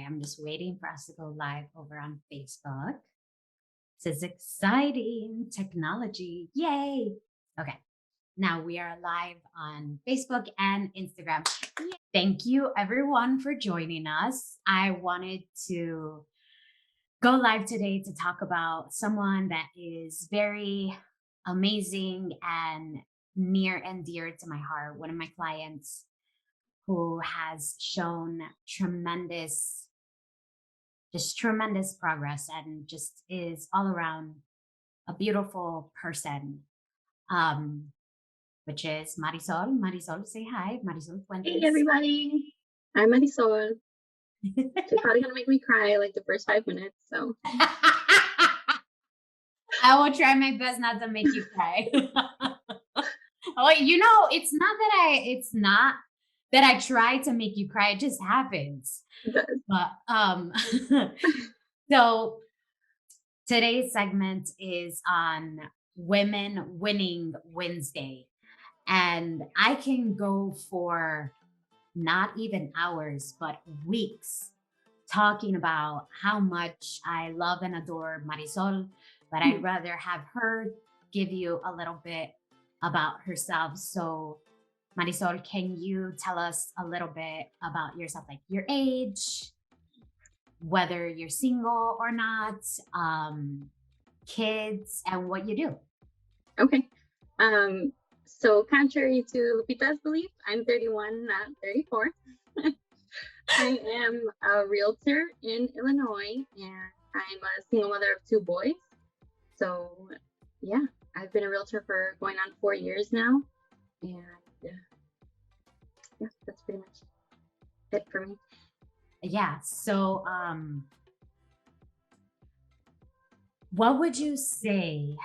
I'm just waiting for us to go live over on Facebook. This is exciting technology. Yay. Okay. Now we are live on Facebook and Instagram. Yay. Thank you everyone for joining us. I wanted to go live today to talk about someone that is very amazing and near and dear to my heart. One of my clients who has shown tremendous progress and just is all around a beautiful person, which is Marisol. Marisol, say hi. Marisol Fuentes. Hey, everybody. I'm Marisol. She's probably going to make me cry like the first 5 minutes. So I will try my best not to make you cry. Oh, it's not that I try to make you cry. It just happens. it does. But so today's segment is on Women Winning Wednesday. And I can go for not even hours, but weeks talking about how much I love and adore Marisol, but I'd rather have her give you a little bit about herself. So Marisol, can you tell us a little bit about yourself, like your age, whether you're single or not, kids, and what you do? Okay. So contrary to Lupita's belief, I'm 31, not 34. I am a realtor in Illinois, and I'm a single mother of 2 boys. So yeah, I've been a realtor for going on 4 years now. And yeah, that's pretty much it for me. Yeah. So what would you say?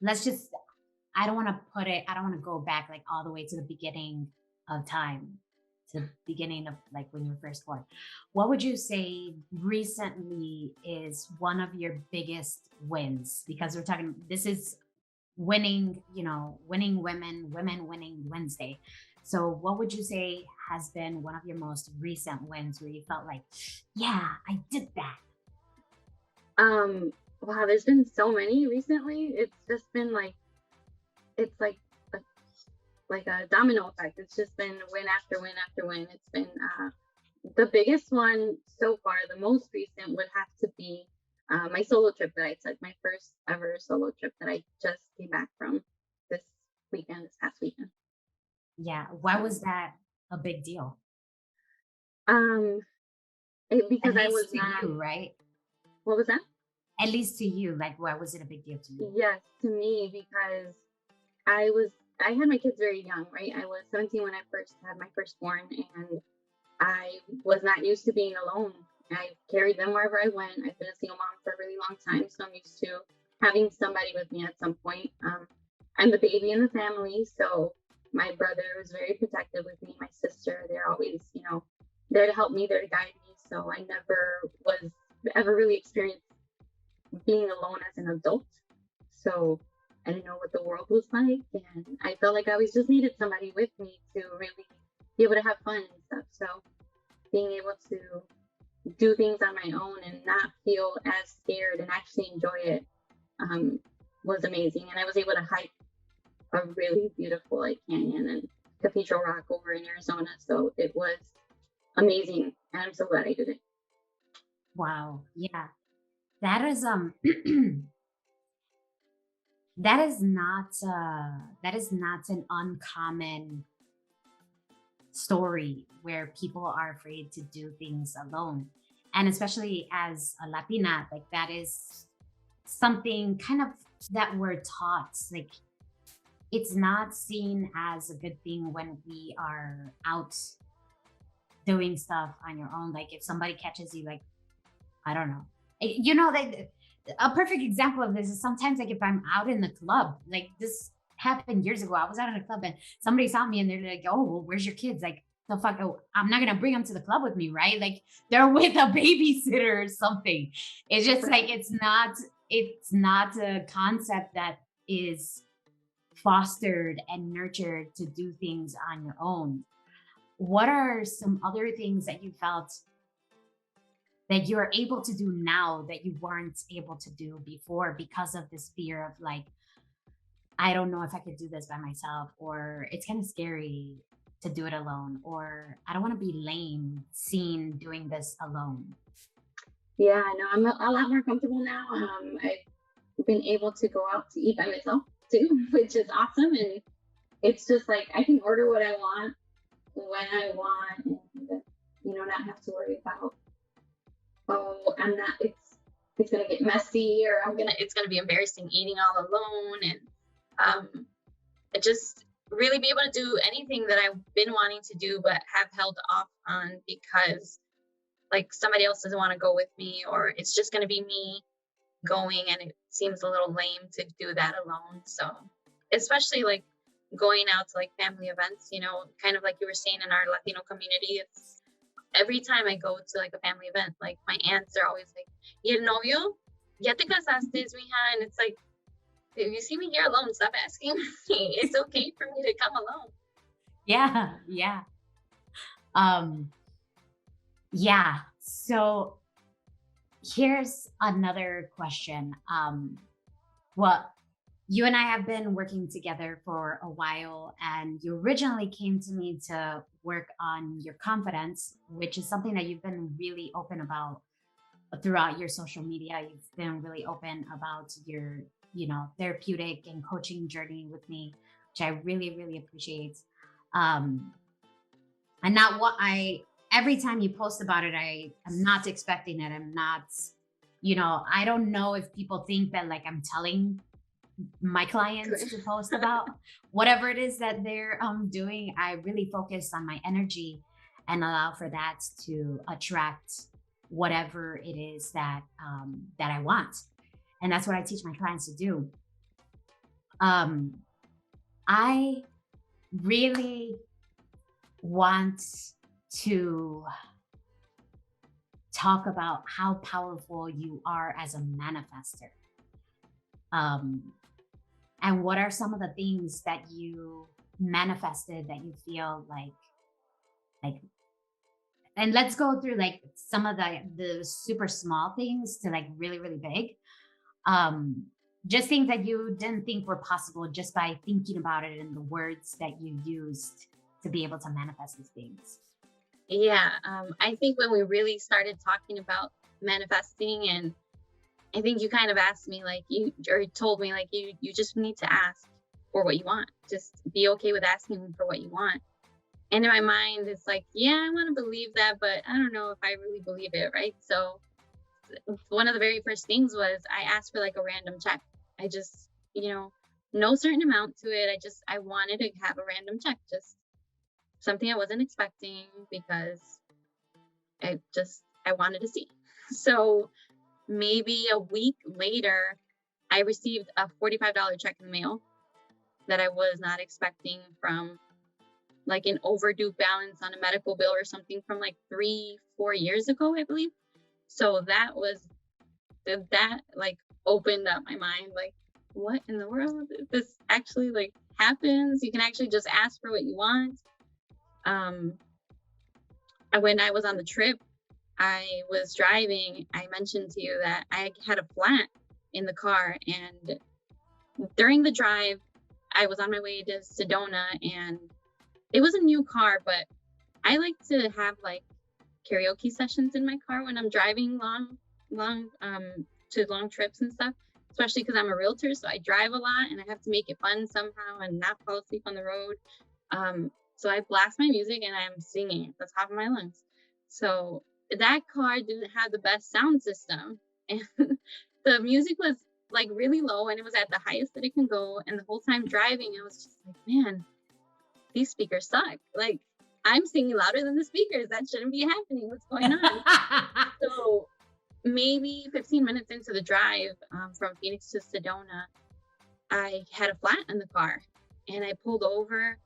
Let's just, I don't want to go back like all the way to the beginning of time, to the beginning of like when you were first born. What would you say recently is one of your biggest wins? Because this is winning women winning Wednesday. So what would you say has been one of your most recent wins where you felt like, yeah, I did that? Wow, there's been so many recently. It's just been like, it's like a domino effect. It's just been win after win after win. It's been the biggest one so far. The most recent would have to be my solo trip that I took, my first ever solo trip that I just came back from this past weekend. Yeah. Why was that a big deal? Because I was not, you, right? What was that? At least to you, like, why was it a big deal to you? Yes, to me, because I had my kids very young, right? I was 17 when I first had my firstborn, and I was not used to being alone. I carried them wherever I went. I've been a single mom for a really long time, so I'm used to having somebody with me at some point. I'm the baby in the family, so my brother was very protective with me. My sister, they're always, there to help me, there to guide me. So I never was ever really experienced being alone as an adult. So I didn't know what the world was like, and I felt like I always just needed somebody with me to really be able to have fun and stuff. So being able to do things on my own and not feel as scared and actually enjoy it was amazing. And I was able to hike a really beautiful canyon and Cathedral Rock over in Arizona. So it was amazing, and I'm so glad I did it. Wow. Yeah. That is that is not an uncommon story where people are afraid to do things alone. And especially as a Latina, like that is something kind of that we're taught. Like it's not seen as a good thing when we are out doing stuff on your own. Like if somebody catches you, like, I don't know. Like a perfect example of this is sometimes like if I'm out in the club, like this happened years ago. I was out in a club and somebody saw me and they're like, oh, well, where's your kids? Like, the fuck, oh, I'm not going to bring them to the club with me, right? Like they're with a babysitter or something. It's just like, it's not a concept that is fostered and nurtured to do things on your own. what are some other things that you felt that you're able to do now that you weren't able to do before because of this fear of like, I don't know if I could do this by myself, or it's kind of scary to do it alone, or I don't want to be lame seen doing this alone. Yeah, I know. I'm a lot more comfortable now. I've been able to go out to eat by myself too, which is awesome. And it's just like I can order what I want when I want, and not have to worry about, oh, I'm not. It's gonna get messy, or it's gonna be embarrassing eating all alone, and um, just really be able to do anything that I've been wanting to do but have held off on because like somebody else doesn't want to go with me, or it's just going to be me going, and it seems a little lame to do that alone. So especially like going out to like family events, kind of like you were saying in our Latino community, it's every time I go to like a family event, like my aunts are always like, ¿Y el novio? ¿Ya te casaste, mija? And it's like, if you see me here alone, stop asking me. It's okay for me to come alone. Yeah, yeah. Um, yeah. So here's another question. Well, you and I have been working together for a while, and you originally came to me to work on your confidence, which is something that you've been really open about throughout your social media. You've been really open about your, therapeutic and coaching journey with me, which I really, really appreciate. Um, and not what I every time you post about it, I am not expecting it. I'm not, I don't know if people think that like I'm telling my clients to post about whatever it is that they're doing. I really focus on my energy and allow for that to attract whatever it is that I want, and that's what I teach my clients to do. I really want to talk about how powerful you are as a manifester. And what are some of the things that you manifested that you feel like and let's go through like some of the super small things to like really, really big. Um, just things that you didn't think were possible just by thinking about it and the words that you used to be able to manifest these things. Yeah, I think when we really started talking about manifesting, and I think you kind of asked me like or told me like you just need to ask for what you want. Just be okay with asking for what you want. And in my mind, it's like, yeah, I want to believe that, but I don't know if I really believe it, right? So one of the very first things was I asked for like a random check. I just, no certain amount to it. I wanted to have a random check, just something I wasn't expecting because I wanted to see. So maybe a week later, I received a $45 check in the mail that I was not expecting from like an overdue balance on a medical bill or something from like 3-4 years ago, I believe. So that like opened up my mind, like, what in the world? This actually like happens. You can actually just ask for what you want. When I was on the trip, I was driving. I mentioned to you that I had a flat in the car, and during the drive, I was on my way to Sedona, and it was a new car, but I like to have like karaoke sessions in my car when I'm driving to long trips and stuff, especially because I'm a realtor. So I drive a lot and I have to make it fun somehow and not fall asleep on the road. So I blast my music and I'm singing at the top of my lungs. So that car didn't have the best sound system, and the music was like really low, and it was at the highest that it can go. And the whole time driving, I was just like, man, these speakers suck. Like, I'm singing louder than the speakers. That shouldn't be happening. What's going on? So maybe 15 minutes into the drive from Phoenix to Sedona, I had a flat in the car, and I pulled over,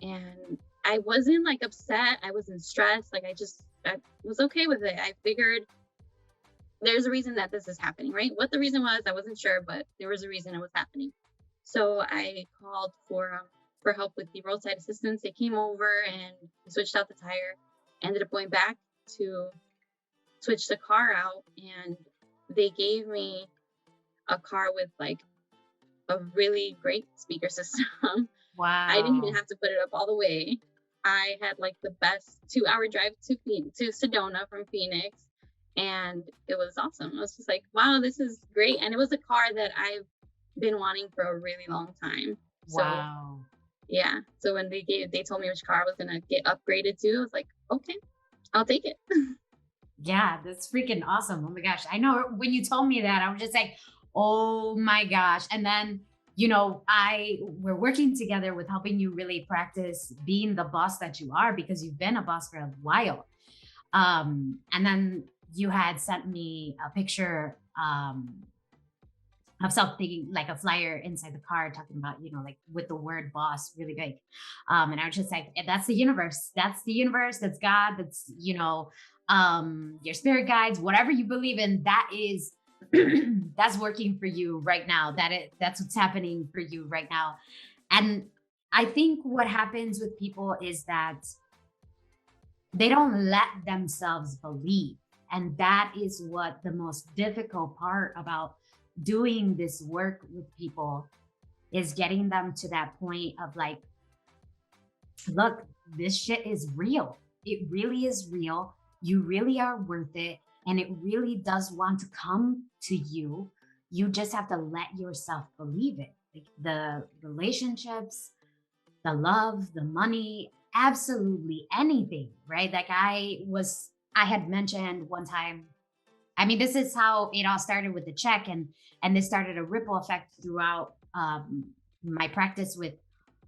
and I wasn't like upset. I wasn't stressed. Like I was okay with it. I figured there's a reason that this is happening, right? What the reason was, I wasn't sure, but there was a reason it was happening. So I called for for help with the roadside assistance. They came over and we switched out the tire. Ended up going back to switch the car out, and they gave me a car with like a really great speaker system. I didn't even Wow. have to put it up all the way. I had like the best 2 hour drive to Sedona from Phoenix, and it was awesome. I was just like, wow, this is great. And it was a car that I've been wanting for a really long time. So Wow. yeah. So when they told me which car I was gonna get upgraded to, I was like, okay, I'll take it. Yeah, that's freaking awesome. Oh my gosh. I know when you told me that, I was just like, oh my gosh. And then, we're working together with helping you really practice being the boss that you are because you've been a boss for a while. And then you had sent me a picture of something like a flyer inside the car talking about, like with the word boss really big. And I was just like, that's the universe. That's the universe. That's God. That's, your spirit guides, whatever you believe in, that is that's working for you right now. That's what's happening for you right now. And I think what happens with people is that they don't let themselves believe. And that is what the most difficult part about doing this work with people is getting them to that point of like, look, this shit is real. It really is real. You really are worth it. And it really does want to come to you. You just have to let yourself believe it. Like the relationships, the love, the money, absolutely anything, right? Like I had mentioned one time, I mean, this is how it all started with the check, and this started a ripple effect throughout my practice with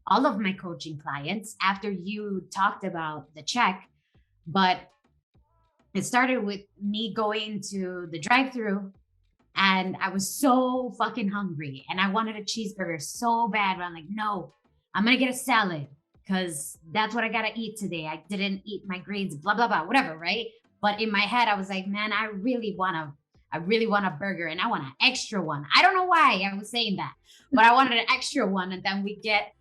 all of my coaching clients after you talked about the check. But it started with me going to the drive-through and I was so fucking hungry and I wanted a cheeseburger so bad. But I'm like, no, I'm gonna get a salad because that's what I gotta eat today. I didn't eat my greens, blah blah blah, whatever, right? But in my head, I was like, man, I really want a burger and I want an extra one. I don't know why I was saying that, but I wanted an extra one. And then we get,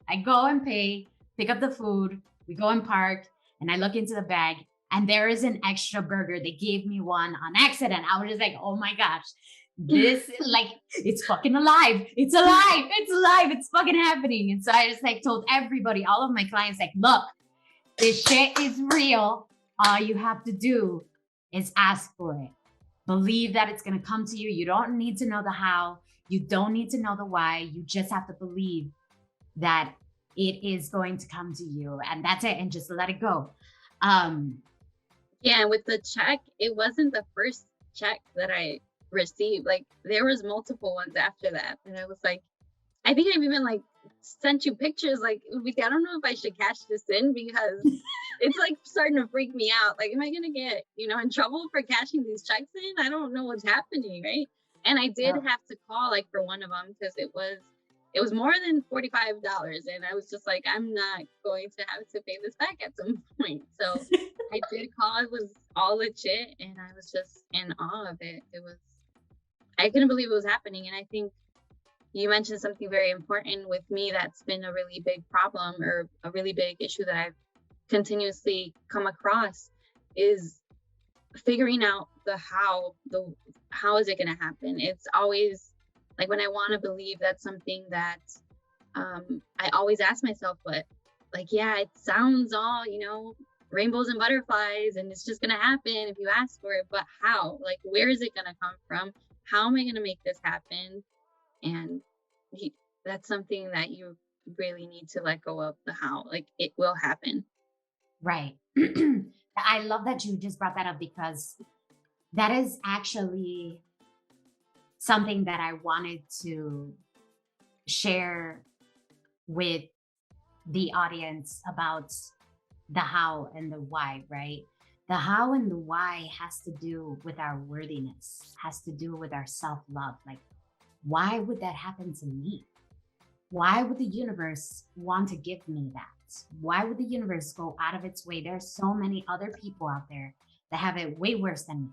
I go and pay, pick up the food, we go and park, and I look into the bag and there is an extra burger. They gave me one on accident. I was just like, oh my gosh, this like it's fucking alive. It's alive. It's alive. It's fucking happening. And so I just like told everybody, all of my clients, like, look, this shit is real. All you have to do is ask for it. Believe that it's gonna come to you. You don't need to know the how. You don't need to know the why. You just have to believe that it is going to come to you. And that's it. And just let it go. Um, Yeah, and with the check, it wasn't the first check that I received. Like there was multiple ones after that. And I was like, I think I've even like sent you pictures like, I don't know if I should cash this in because it's like starting to freak me out. Like, am I gonna get, in trouble for cashing these checks in? I don't know what's happening, right? And I did yeah, have to call like for one of them because it was more than $45, and I was just like, I'm not going to have to pay this back at some point. So I did call. It was all legit, and I was just in awe of it. I couldn't believe it was happening. And I think you mentioned something very important with me that's been a really big problem or a really big issue that I've continuously come across is figuring out the how is it going to happen. It's always like when I want to believe that's something that I always ask myself, but like, yeah, it sounds all, rainbows and butterflies, and it's just going to happen if you ask for it. But how? Like, where is it going to come from? How am I going to make this happen? And that's something that you really need to let go of the how. Like, it will happen. right. I love that you just brought that up because that is actually something that I wanted to share with the audience about the how and the why, right? The how and the why has to do with our worthiness, has to do with our self love. Like, why would that happen to me? Why would the universe want to give me that? Why would the universe go out of its way? There's so many other people out there that have it way worse than me.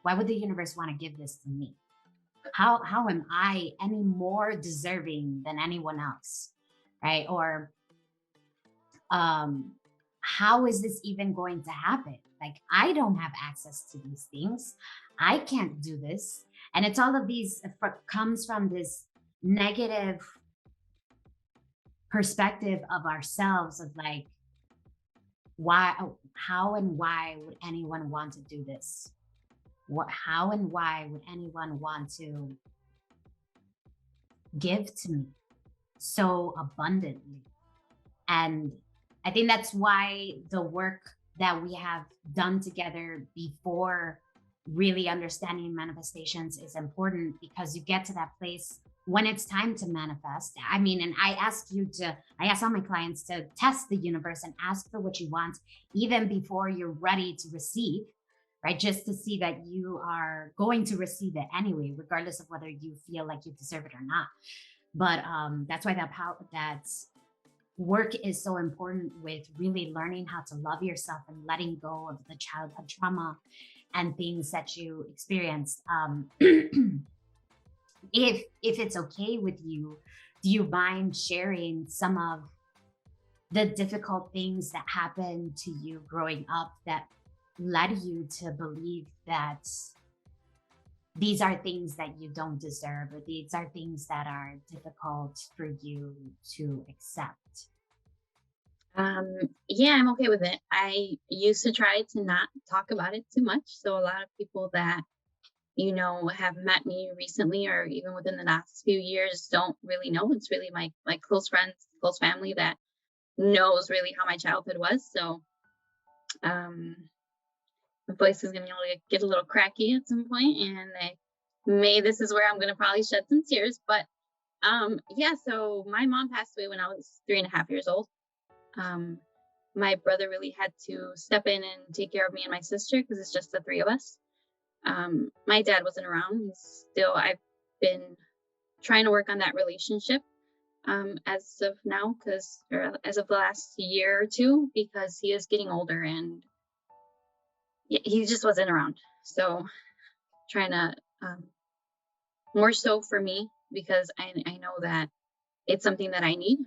Why would the universe want to give this to me? how am I any more deserving than anyone else, right? Or um how is this even going to happen? Like, I don't have access to these things. I can't do this. And it's all of these comes from this negative perspective of ourselves of like, why, how and why would anyone want to do this? What, how and why would anyone want to give to me so abundantly? And I think that's why the work that we have done together before really understanding manifestations is important, because you get to that place when it's time to manifest. I mean, and I ask all my clients to test the universe and ask for what you want even before you're ready to receive, right? Just to see that you are going to receive it anyway, regardless of whether you feel like you deserve it or not. But that's why that work is so important, with really learning how to love yourself and letting go of the childhood trauma and things that you experienced. If it's okay with you, do you mind sharing some of the difficult things that happened to you growing up that led you to believe that these are things that you don't deserve, or these are things that are difficult for you to accept? Yeah, I'm okay with it. I used to try to not talk about it too much. So a lot of people that, have met me recently or even within the last few years don't really know. It's really my close friends, close family that knows really how my childhood was. So um my voice is gonna get a little cracky at some point, and this is where I'm gonna probably shed some tears. But yeah, so my mom passed away when I was 3.5 years old. Um, my brother really had to step in and take care of me and my sister because it's just the three of us. My dad wasn't around. I've been trying to work on that relationship as of now, or as of the last year or two, because he is getting older and he just wasn't around. So trying to, more so for me, because I know that it's something that I need.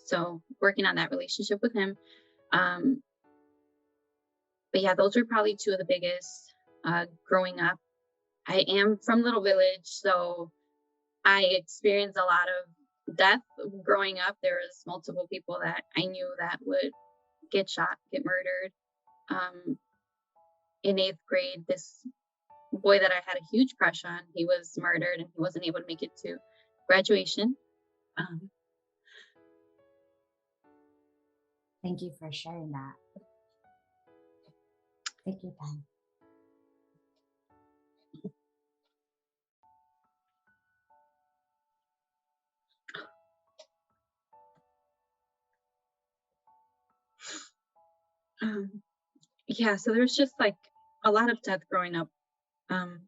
So working on that relationship with him. Um, but yeah, those are probably two of the biggest growing up. I am from Little Village, so I experienced a lot of death growing up. There was multiple people that I knew that would get shot, get murdered. Um, in 8th grade, this boy that I had a huge crush on, he was murdered and he wasn't able to make it to graduation. Um, Thank you for sharing that. Take your time. um, yeah, so there's just like a lot of death growing up. Um,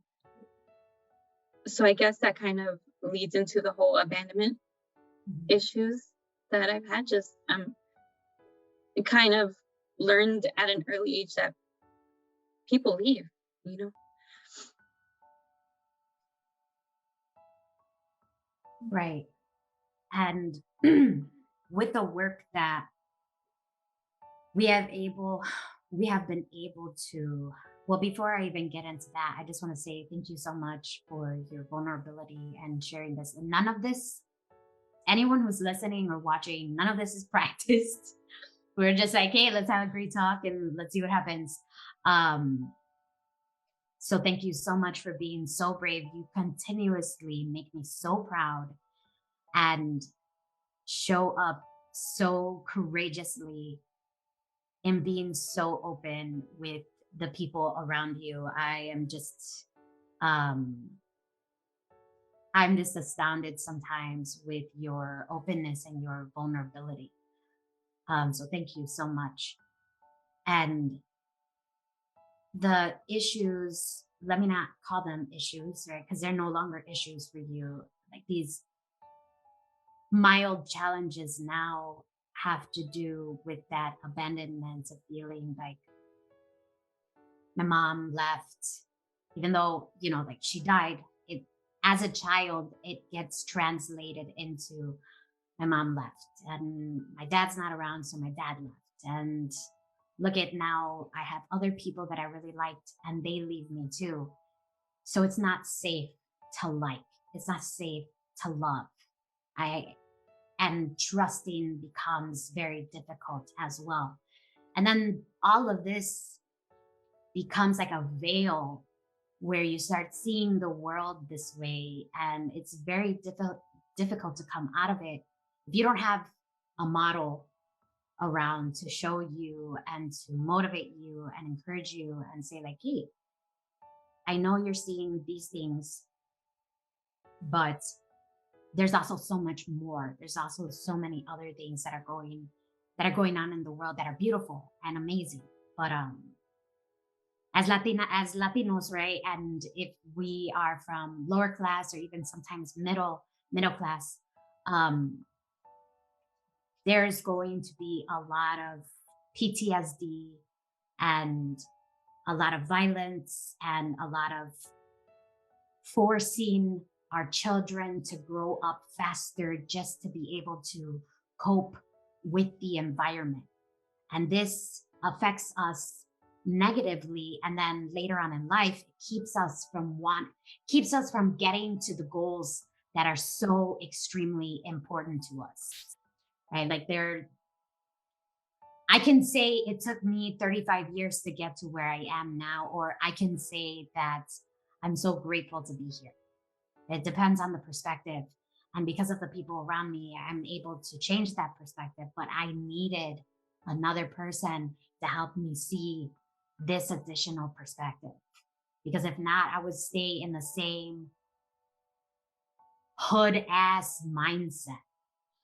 so I guess that kind of leads into the whole abandonment Mhm. issues that I've had. Just kind of learned at an early age that people leave, you know. Right. And with the work that we have able we have been able to, well, before I even get into that, I just want to say thank you so much for your vulnerability and sharing this. And none of this, anyone who's listening or watching, none of this is practiced. We're just like, hey, let's have a great talk and let's see what happens. um so thank you so much for being so brave. You continuously make me so proud and show up so courageously and being so open with the people around you. Um I'm just astounded sometimes with your openness and your vulnerability. So thank you so much. And the issues, let me not call them issues, right? Because they're no longer issues for you. Like, these mild challenges now have to do with that abandonment of feeling like my mom left, even though, like, she died. as a child, it gets translated into my mom left and my dad's not around, so my dad left. And look at now, I have other people that I really liked and they leave me too. So it's not safe to like, it's not safe to love. I and trusting becomes very difficult as well. And then all of this becomes like a veil where you start seeing the world this way, and it's very difficult to come out of it if you don't have a model around to show you and to motivate you and encourage you and say like, hey, I know you're seeing these things, but there's also so much more. There's also so many other things that are going on in the world that are beautiful and amazing. But as Latinos, right? And if we are from lower class or even sometimes middle class, um, there's going to be a lot of PTSD and a lot of violence and a lot of forcing our children to grow up faster just to be able to cope with the environment. And this affects us negatively. And then later on in life, it keeps us from getting to the goals that are so extremely important to us. Right. Like I can say it took me 35 years to get to where I am now, or I can say that I'm so grateful to be here. It depends on the perspective. And because of the people around me, I'm able to change that perspective. But I needed another person to help me see this additional perspective. Because if not, I would stay in the same hood ass mindset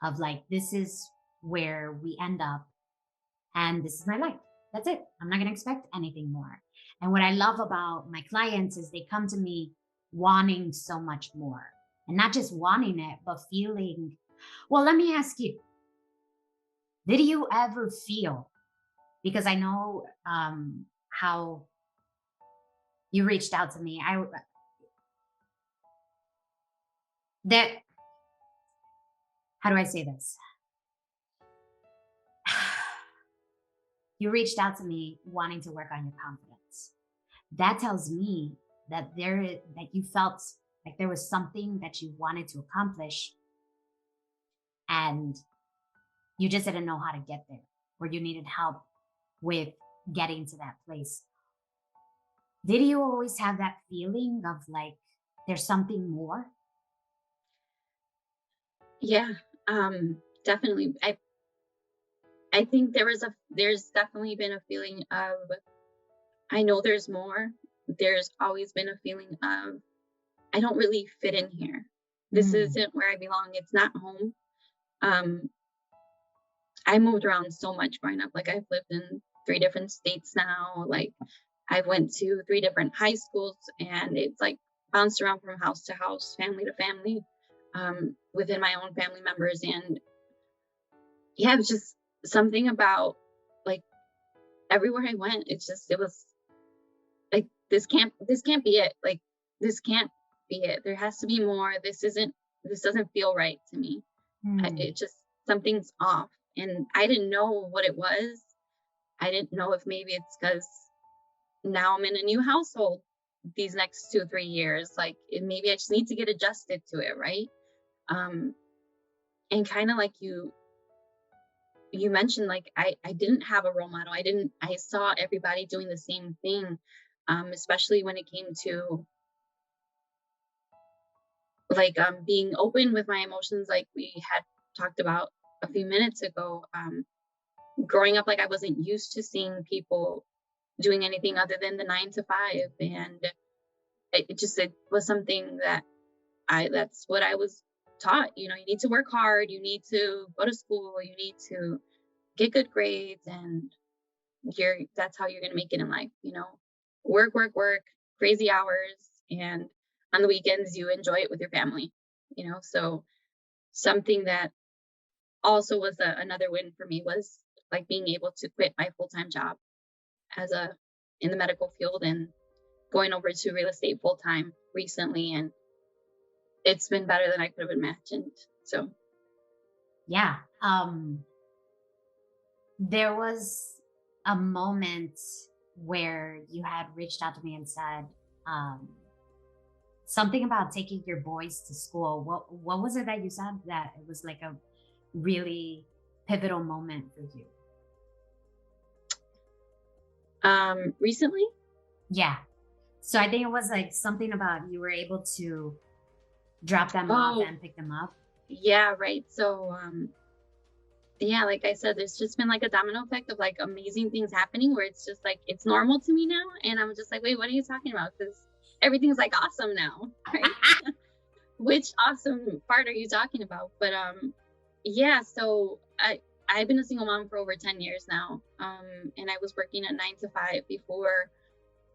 of like, this is where we end up. And this is my life. That's it. I'm not going to expect anything more. And what I love about my clients is they come to me wanting so much more, and not just wanting it, but feeling. Well, let me ask you, did you ever feel, because I know how you reached out to me, that, how do I say this? You reached out to me wanting to work on your confidence. That tells me that you felt like there was something that you wanted to accomplish and you just didn't know how to get there, or you needed help with getting to that place. Did you always have that feeling of like there's something more? Yeah, definitely. I think there's definitely been a feeling of, I know there's more. There's always been a feeling of, I don't really fit in here. This Mm, isn't where I belong. It's not home. Um, I moved around so much growing up. Like, I've lived in 3 different states now. Like, I went to 3 different high schools, and it's like bounced around from house to house, family to family, within my own family members. And yeah, it was just something about, like, everywhere I went, it was like, this can't be it. Like, this can't be it. There has to be more. This doesn't feel right to me. mm, It just, something's off. And I didn't know what it was. I didn't know if maybe it's because now I'm in a new household these next 2, 3 years. Like, maybe I just need to get adjusted to it, right? Um, and kind of like you mentioned, like, I didn't have a role model. I saw everybody doing the same thing, especially when it came to, like, being open with my emotions, like we had talked about a few minutes ago. Growing up, like, I wasn't used to seeing people doing anything other than the 9 to 5, and it was something that that's what I was taught. You need to work hard, you need to go to school, you need to get good grades, and that's how you're gonna make it in life. Work, work, work, crazy hours, and on the weekends you enjoy it with your family. So something that also was another win for me was, like, being able to quit my full-time job as a in the medical field and going over to real estate full time recently. And it's been better than I could have imagined. So Yeah. There was a moment where you had reached out to me and said um, something about taking your boys to school. What was it that you said that it was like a really pivotal moment for you? recently, Yeah. So I think it was like something about you were able to drop them off oh and pick them up. yeah, right. So yeah, like I said, there's just been like a domino effect of like amazing things happening where it's just like it's normal to me now, and I'm just like, wait, what are you talking about? Because everything's like awesome now, right? Which awesome part are you talking about? But yeah, so I've been a single mom for over 10 years now. And I was working a 9 to 5 before.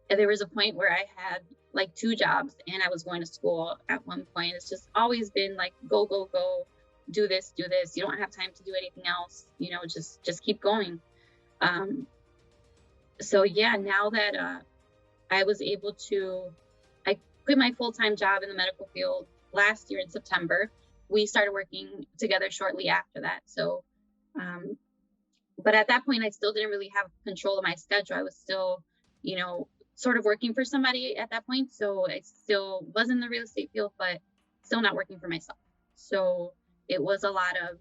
And there was a point where I had like 2 jobs and I was going to school at one point. It's just always been like go, go, go, do this, do this. You don't have time to do anything else, just keep going. Um so yeah, now that I was able to, I quit my full-time job in the medical field last year in September. We started working together shortly after that. So, um, but at that point, I still didn't really have control of my schedule. I was still, you know, sort of working for somebody at that point. So I still was in the real estate field, but still not working for myself. So it was a lot of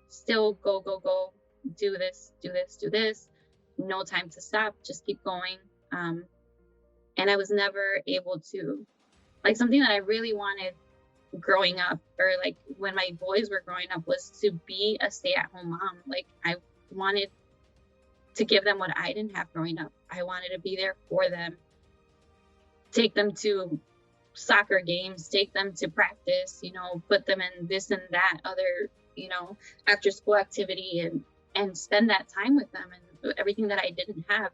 still go, go, go, do this, do this, do this. No time to stop, just keep going. And I was never able to, like, something that I really wanted growing up, or like when my boys were growing up, was to be a stay-at-home mom. Like, I wanted to give them what I didn't have growing up. I wanted to be there for them, take them to soccer games, take them to practice, put them in this and that other, after school activity, and spend that time with them and everything that I didn't have.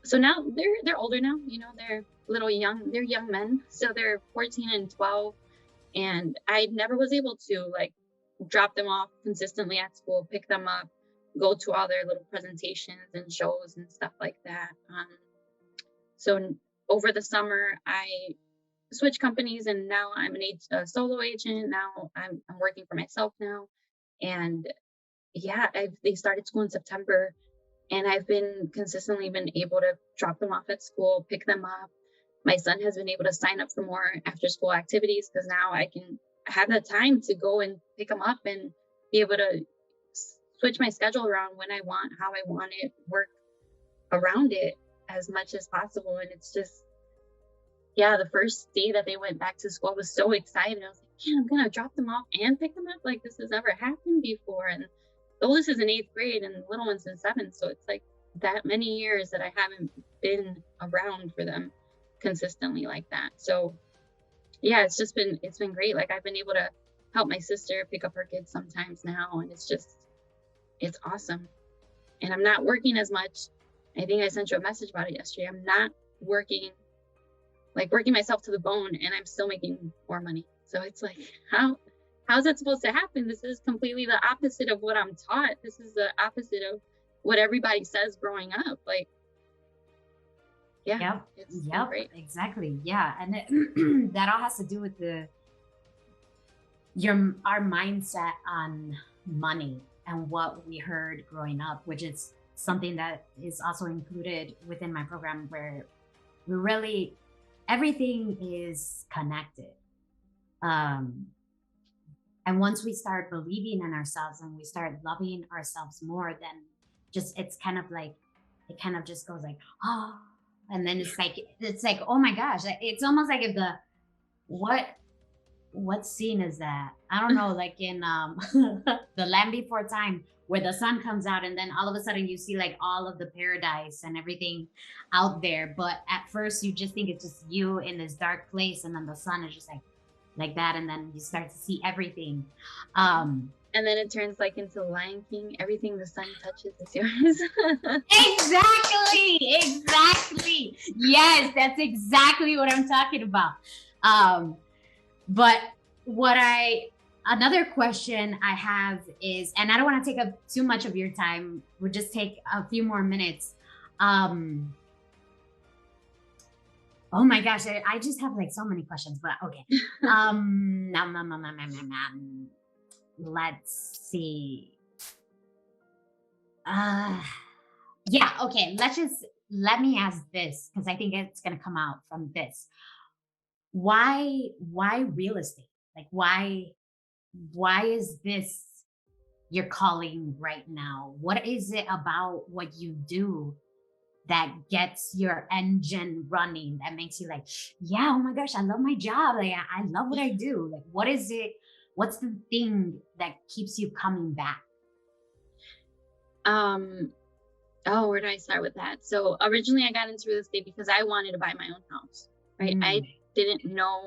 So now they're older now, they're little young, they're young men. So they're 14 and 12. And I never was able to like drop them off consistently at school, pick them up, go to all their little presentations and shows and stuff like that. So over the summer, I switched companies, and now I'm a solo agent. Now I'm working for myself now. And yeah, they started school in September, and I've been consistently been able to drop them off at school, pick them up. My son has been able to sign up for more after school activities because now I can have the time to go and pick them up and be able to switch my schedule around when I want, how I want it, work around it as much as possible. And it's just, yeah, the first day that they went back to school, I was so excited. I was like, yeah, I'm going to drop them off and pick them up. Like, this has never happened before. And the oldest is in 8th grade and the little one's in 7th. So it's like that many years that I haven't been around for them consistently like that. So yeah, it's been great. Like, I've been able to help my sister pick up her kids sometimes now, and it's awesome. And I'm not working as much. I think I sent you a message about it yesterday. I'm not working myself to the bone, and I'm still making more money. So it's like, how's that supposed to happen? This is completely the opposite of what I'm taught. This is the opposite of what everybody says growing up. Like, yeah, it's been great. Exactly. Yeah. And that all has to do with our mindset on money and what we heard growing up, which is something that is also included within my program, where we really, everything is connected. And once we start believing in ourselves and we start loving ourselves more, then it's kind of like, it kind of just goes like, oh, and then it's like, oh my gosh, it's almost like if what scene is that? I don't know, like in The Land Before Time, where the sun comes out and then all of a sudden you see like all of the paradise and everything out there. But at first you just think it's just you in this dark place, and then the sun is just like that, and then you start to see everything. And then it turns like into Lion King. Everything the sun touches is yours. Exactly. Yes, that's exactly what I'm talking about. But another question I have is, and I don't want to take up too much of your time, we'll just take a few more minutes. Oh my gosh, I just have like so many questions, but okay. Let's see. Uh, yeah, okay. Let me ask this because I think it's gonna come out from this. Why real estate? Like why is this your calling right now? What is it about what you do that gets your engine running, that makes you like, yeah, oh my gosh, I love my job. Like I love what I do. Like what is it? What's the thing that keeps you coming back? Um, oh, where do I start with that? So originally I got into real estate because I wanted to buy my own house, right? I Mm, didn't know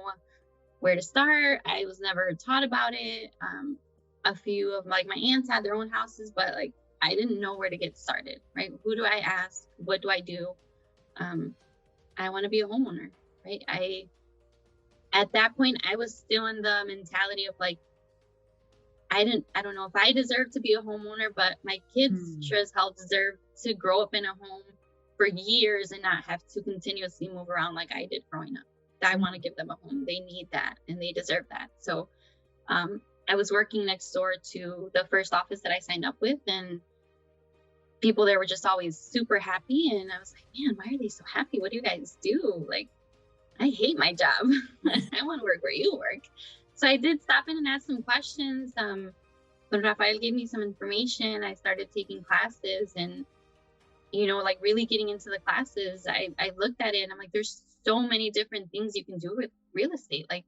where to start. I was never taught about it. A few of like my aunts had their own houses, but like I didn't know where to get started, right? Who do I ask? What do I do? Um, I want to be a homeowner, right? At that point I was still in the mentality of like I don't know if I deserve to be a homeowner, but my kids mm, sure as hell deserve to grow up in a home for years and not have to continuously move around like I did growing up. I want to mm. give them a home. They need that and they deserve that. So I was working next door to the first office that I signed up with, and people there were just always super happy. And I was like, man, why are they so happy? What do you guys do? Like, I hate my job. I want to work where you work. So I did stop in and ask some questions. But Rafael gave me some information. I started taking classes and, like really getting into the classes. I looked at it and I'm like, there's so many different things you can do with real estate. Like,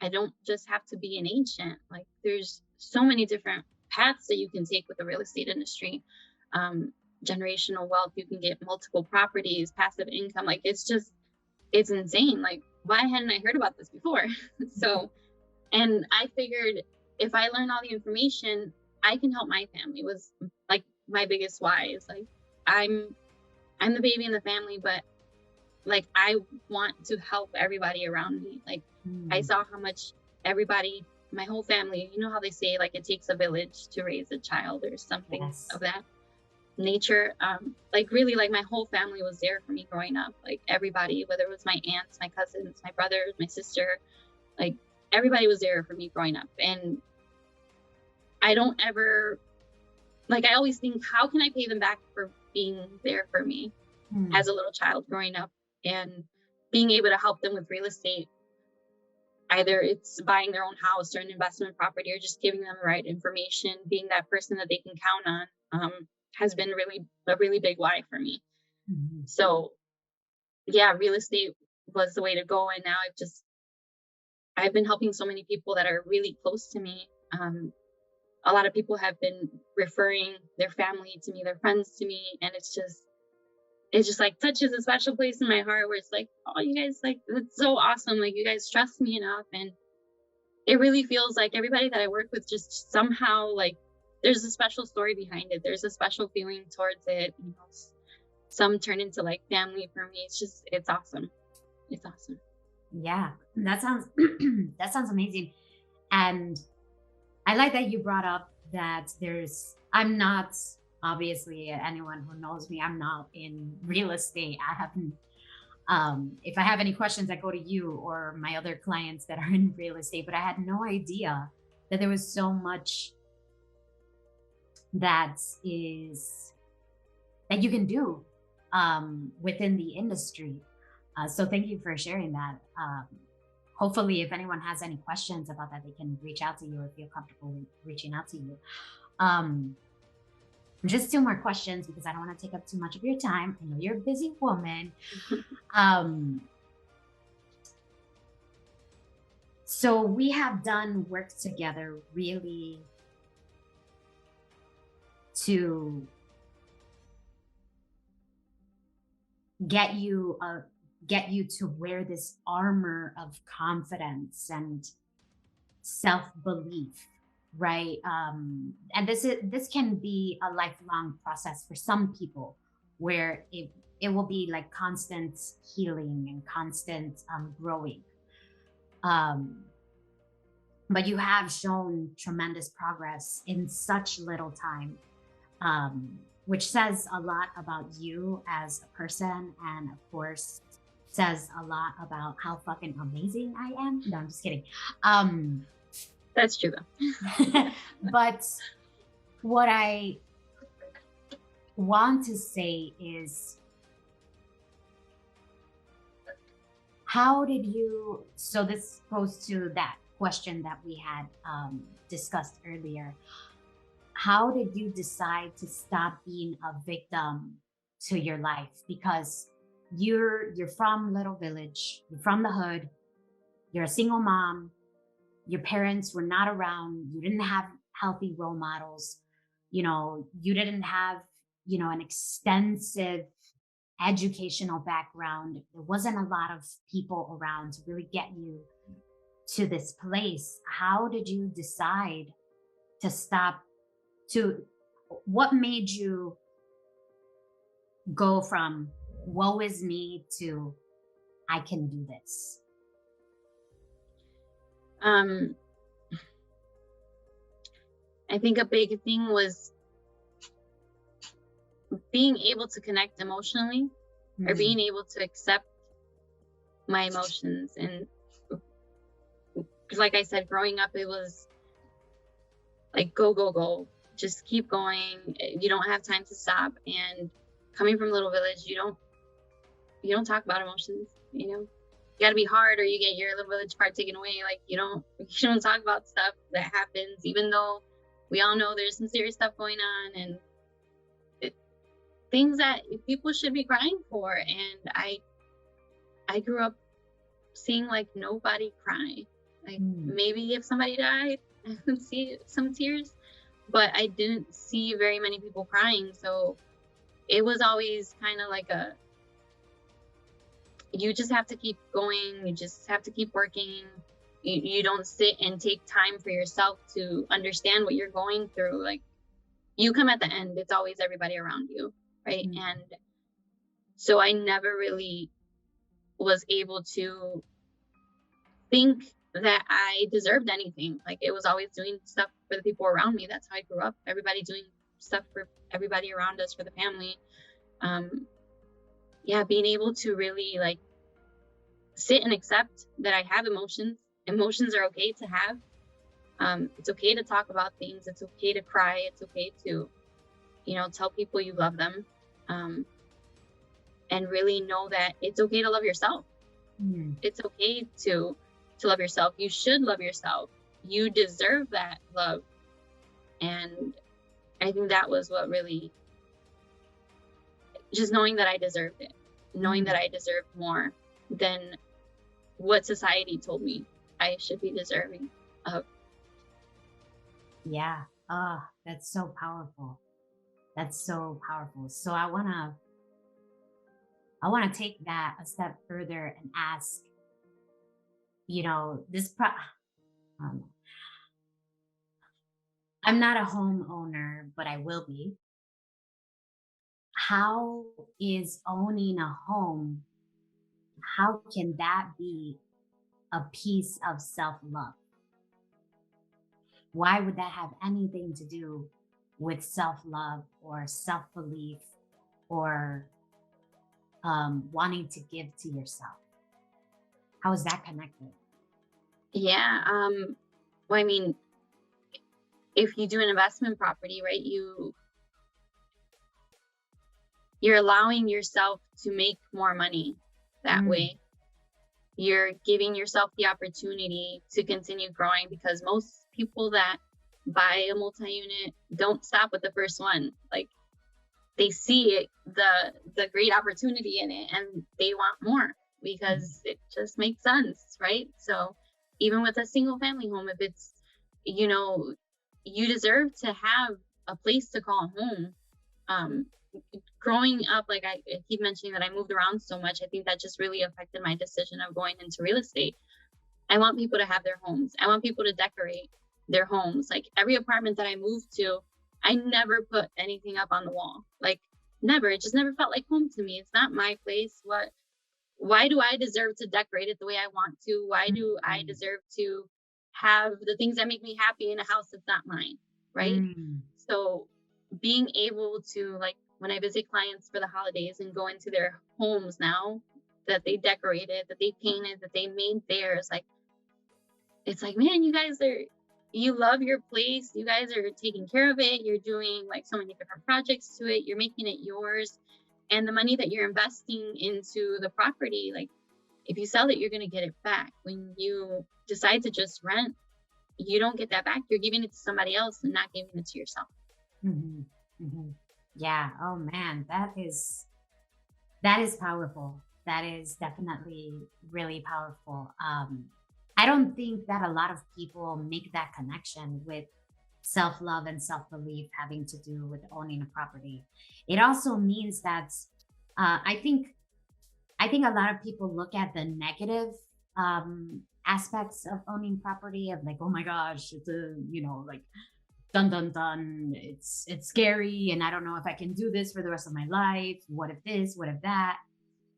I don't just have to be an agent. Like, there's so many different paths that you can take with the real estate industry. Um, Generational wealth, you can get multiple properties, passive income. Like, it's insane. Like, why hadn't I heard about this before? So, and I figured if I learn all the information, I can help my family was like my biggest why is like, I'm, I'm the baby in the family, but like, I want to help everybody around me. Like, I Mm, saw how much everybody, my whole family, you know how they say like it takes a village to raise a child or something of yes. that nature. Like really like my whole family was there for me growing up. Like everybody, whether it was my aunts, my cousins, my brothers, my sister, like everybody was there for me growing up. And I don't ever like I always think, how can I pay them back for being there for me Mm, as a little child growing up and being able to help them with real estate. Either it's buying their own house or an investment property or just giving them the right information, being that person that they can count on, has been really a really big why for me. mhm. So yeah, real estate was the way to go. And now I've been helping so many people that are really close to me. A lot of people have been referring their family to me, their friends to me, and it just like touches a special place in my heart where it's like, oh, you guys, like, that's so awesome. Like, you guys trust me enough. And it really feels like everybody that I work with just somehow, like, there's a special story behind it. There's a special feeling towards it. Some turn into like family for me. It's awesome. It's awesome. Yeah, that sounds that sounds amazing. And I like that you brought up that I'm not, obviously, anyone who knows me, I'm not in real estate. I haven't, if I have any questions, I go to you or my other clients that are in real estate, but I had no idea that there was so much that is, that you can do within the industry. So thank you for sharing that. Hopefully, if anyone has any questions about that, they can reach out to you or feel comfortable reaching out to you. Um, just two more questions because I don't want to take up too much of your time. I know you're a busy woman. Um, so we have done work together really to get you get you to wear this armor of confidence and self-belief, right? And this can be a lifelong process for some people where it will be like constant healing and constant growing. um, but you have shown tremendous progress in such little time, which says a lot about you as a person and, of course, says a lot about how fucking amazing I am. No, I'm just kidding. That's true though. But what I want to say is, how did you, so this goes to that question that we had discussed earlier. How did you decide to stop being a victim to your life? Because you're from little village, you're from the hood, you're a single mom, your parents were not around, you didn't have healthy role models, you didn't have, an extensive educational background. There wasn't a lot of people around to really get you to this place. How did you decide to stop, to what made you go from woe is me to I can do this? I think a big thing was being able to connect emotionally, or being able to accept my emotions. And like I said, growing up, it was like, go, go, go, just keep going. You don't have time to stop. And coming from little village, you don't talk about emotions, you gotta be hard or you get your little village card taken away. Like you don't talk about stuff that happens, even though we all know there's some serious stuff going on and things that people should be crying for. And I grew up seeing like nobody cry. Like maybe if somebody died, I would see some tears, but I didn't see very many people crying. So it was always kind of like you just have to keep going. You just have to keep working. You don't sit and take time for yourself to understand what you're going through. Like you come at the end, it's always everybody around you, right? And so I never really was able to think that I deserved anything. Like it was always doing stuff for the people around me. That's how I grew up. Everybody doing stuff for everybody around us, for the family. Being able to really like sit and accept that I have emotions. Emotions are okay to have. It's okay to talk about things. It's okay to cry. It's okay to, tell people you love them. And really know that it's okay to love yourself. It's okay to love yourself. You should love yourself. You deserve that love. And I think that was what really, just knowing that I deserved it, knowing that I deserved more than what society told me I should be deserving of. Yeah. Oh, that's so powerful. That's so powerful. So I want to take that a step further and ask, I'm not a homeowner, but I will be. How is owning a home, how can that be a piece of self-love? Why would that have anything to do with self-love or self-belief or wanting to give to yourself? How is that connected? Yeah. Well, I mean, if you do an investment property, right, you're allowing yourself to make more money that way. You're giving yourself the opportunity to continue growing, because most people that buy a multi-unit don't stop with the first one. Like they see it, the great opportunity in it, and they want more because it just makes sense, right? So even with a single family home, if it's, you deserve to have a place to call home. Growing up, like I keep mentioning that I moved around so much, I think that just really affected my decision of going into real estate. I want people to have their homes. I want people to decorate their homes. Like every apartment that I moved to, I never put anything up on the wall. Like never. It just never felt like home to me. It's not my place. Why do I deserve to decorate it the way I want to? Why do I deserve to have the things that make me happy in a house that's not mine? Right. So being able to, like, when I visit clients for the holidays and go into their homes now, that they decorated, that they painted, that they made theirs. Like, it's like, man, you love your place. You guys are taking care of it. You're doing like so many different projects to it. You're making it yours. And the money that you're investing into the property, like if you sell it, you're going to get it back. When you decide to just rent, you don't get that back. You're giving it to somebody else and not giving it to yourself. Hmm. Hmm. Yeah. Oh man, that is powerful. That is definitely really powerful. I don't think that a lot of people make that connection with self love and self belief having to do with owning a property. It also means that I think a lot of people look at the negative aspects of owning property of like, oh my gosh, it's a like dun dun dun, it's scary, and I don't know if I can do this for the rest of my life. What if this? What if that?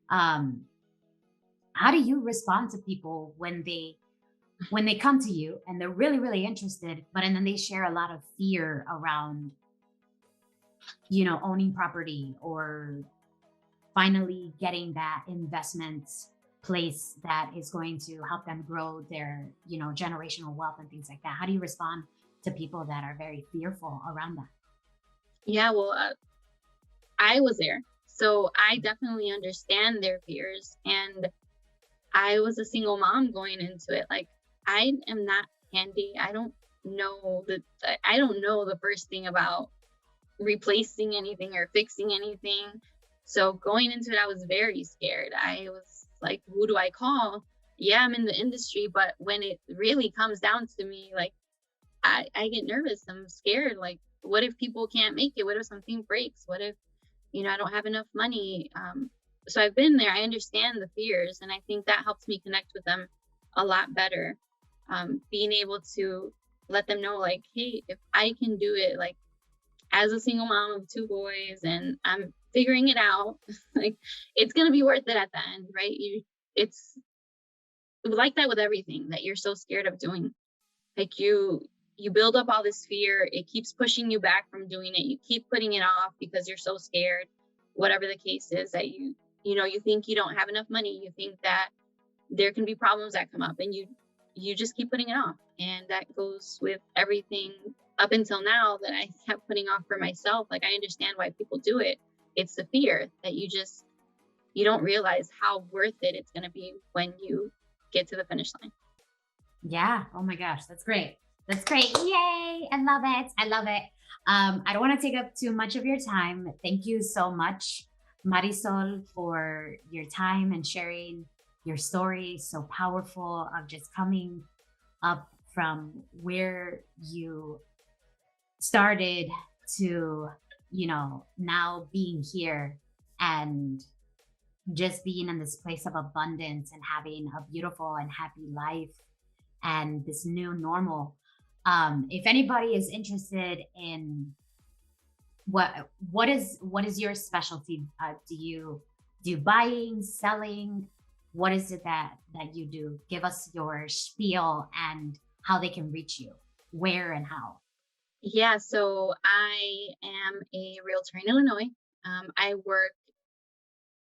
Um, how do you respond to people when they come to you and they're really really interested, but and then they share a lot of fear around owning property or finally getting that investment place that is going to help them grow their generational wealth and things like that? How do you respond to people that are very fearful around that? Yeah, well, I was there. So I definitely understand their fears. And I was a single mom going into it. Like, I am not handy. I don't know the first thing about replacing anything or fixing anything. So going into it, I was very scared. I was like, who do I call? Yeah, I'm in the industry, but when it really comes down to me, like I get nervous. I'm scared. Like, what if people can't make it? What if something breaks? What if, I don't have enough money? So I've been there. I understand the fears, and I think that helps me connect with them a lot better. Being able to let them know, like, hey, if I can do it, like as a single mom of two boys, and I'm figuring it out, like it's gonna be worth it at the end, right? It's like that with everything that you're so scared of doing. Like you build up all this fear, it keeps pushing you back from doing it. You keep putting it off because you're so scared. Whatever the case is, that you think you don't have enough money, you think that there can be problems that come up, and you just keep putting it off. And that goes with everything up until now that I kept putting off for myself. Like, I understand why people do it. It's the fear that you don't realize how worth it it's going to be when you get to the finish line. Yeah. Oh my gosh, that's great. That's great. Yay. I love it. I love it. I don't want to take up too much of your time. Thank you so much, Marisol, for your time and sharing your story. So powerful of just coming up from where you started to, now being here and just being in this place of abundance and having a beautiful and happy life and this new normal. If anybody is interested in what is your specialty, do buying, selling? What is it that you do? Give us your spiel and how they can reach you, where and how. Yeah, so I am a realtor in Illinois. I work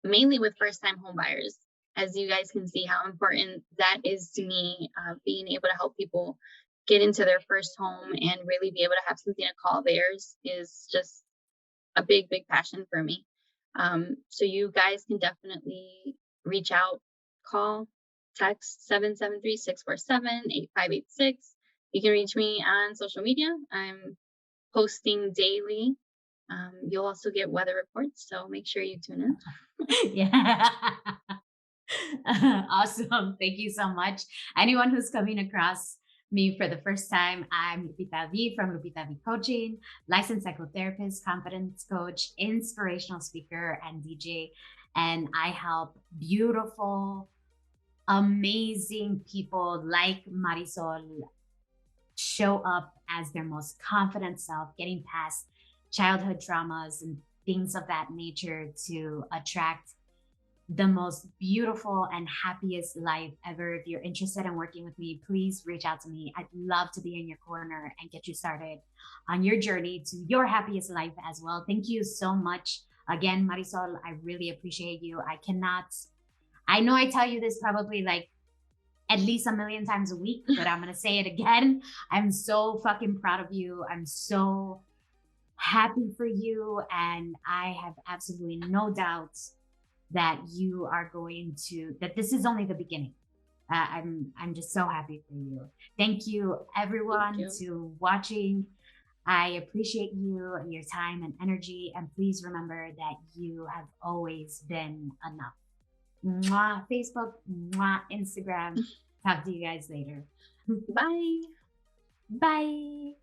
mainly with first time home buyers. As you guys can see how important that is to me, being able to help people get into their first home and really be able to have something to call theirs is just a big, big passion for me. So you guys can definitely reach out, call, text 773-647-8586. You can reach me on social media. I'm posting daily. You'll also get weather reports, so make sure you tune in. Yeah. Awesome. Thank you so much. Anyone who's coming across me for the first time, I'm Lupita V from Lupita V Coaching, licensed psychotherapist, confidence coach, inspirational speaker, and DJ. And I help beautiful, amazing people like Marisol show up as their most confident self, getting past childhood traumas and things of that nature to attract the most beautiful and happiest life ever. If you're interested in working with me, please reach out to me. I'd love to be in your corner and get you started on your journey to your happiest life as well. Thank you so much again, Marisol. I really appreciate you. I know I tell you this probably like at least a million times a week, but I'm going to say it again. I'm so fucking proud of you. I'm so happy for you. And I have absolutely no doubt that you are going to, that this is only the beginning. I'm just so happy for you. Thank you, everyone, Thank you. to watching. I appreciate you, your time and energy. And please remember that you have always been enough. Mwah, Facebook, mwah, Instagram. Talk to you guys later. Bye. Bye.